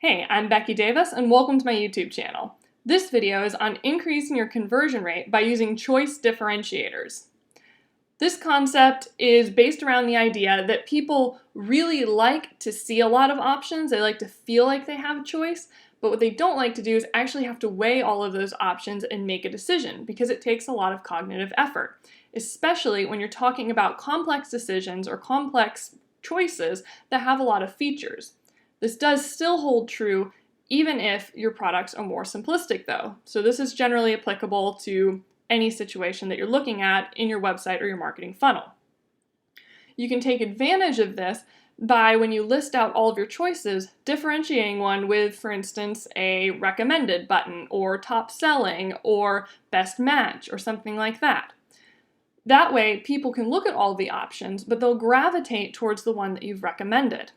Hey, I'm Becky Davis and welcome to my YouTube channel. This video is on increasing your conversion rate by using choice differentiators. This concept is based around the idea that people really like to see a lot of options, they like to feel like they have a choice, but what they don't like to do is actually have to weigh all of those options and make a decision because it takes a lot of cognitive effort, especially when you're talking about complex decisions or complex choices that have a lot of features. This does still hold true even if your products are more simplistic though. So this is generally applicable to any situation that you're looking at in your website or your marketing funnel. You can take advantage of this by, when you list out all of your choices, differentiating one with, for instance, a recommended button or top selling or best match or something like that. That way people can look at all the options, but they'll gravitate towards the one that you've recommended.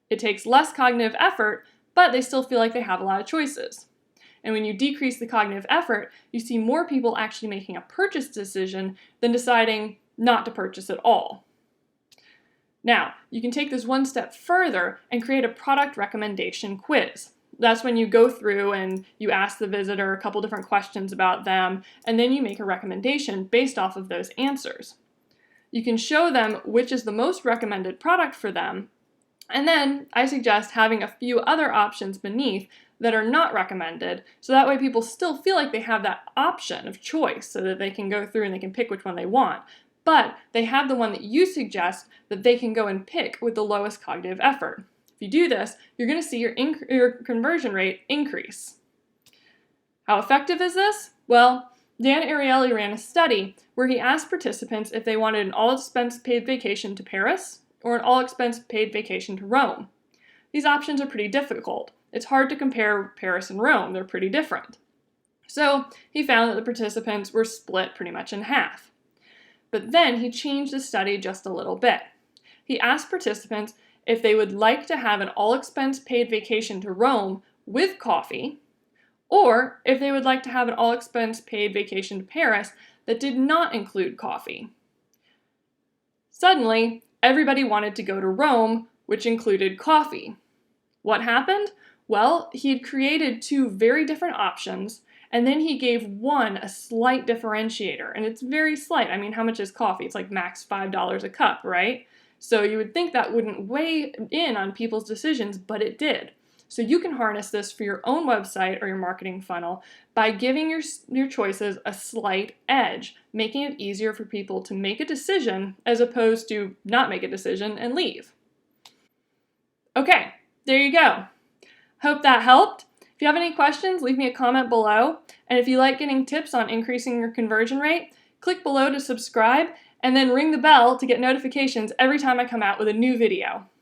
It takes less cognitive effort, but they still feel like they have a lot of choices. And when you decrease the cognitive effort, you see more people actually making a purchase decision than deciding not to purchase at all. Now, you can take this one step further and create a product recommendation quiz. That's when you go through and you ask the visitor a couple different questions about them, and then you make a recommendation based off of those answers. You can show them which is the most recommended product for them, and then I suggest having a few other options beneath that are not recommended, so that way people still feel like they have that option of choice so that they can go through and they can pick which one they want. But they have the one that you suggest that they can go and pick with the lowest cognitive effort. If you do this, you're going to see your conversion rate increase. How effective is this? Well, Dan Ariely ran a study where he asked participants if they wanted an all-expense paid vacation to Paris or an all-expense paid vacation to Rome. These options are pretty difficult. It's hard to compare Paris and Rome. They're pretty different. So he found that the participants were split pretty much in half. But then he changed the study just a little bit. He asked participants if they would like to have an all-expense paid vacation to Rome with coffee, or if they would like to have an all-expense paid vacation to Paris that did not include coffee. Suddenly, everybody wanted to go to Rome, which included coffee. What happened? Well, he had created two very different options, and then he gave one a slight differentiator, and it's very slight. I mean, how much is coffee? It's like max $5 a cup, right? So you would think that wouldn't weigh in on people's decisions, but it did. So you can harness this for your own website or your marketing funnel by giving your choices a slight edge, making it easier for people to make a decision as opposed to not make a decision and leave. Okay, there you go. Hope that helped. If you have any questions, leave me a comment below. And if you like getting tips on increasing your conversion rate, click below to subscribe and then ring the bell to get notifications every time I come out with a new video.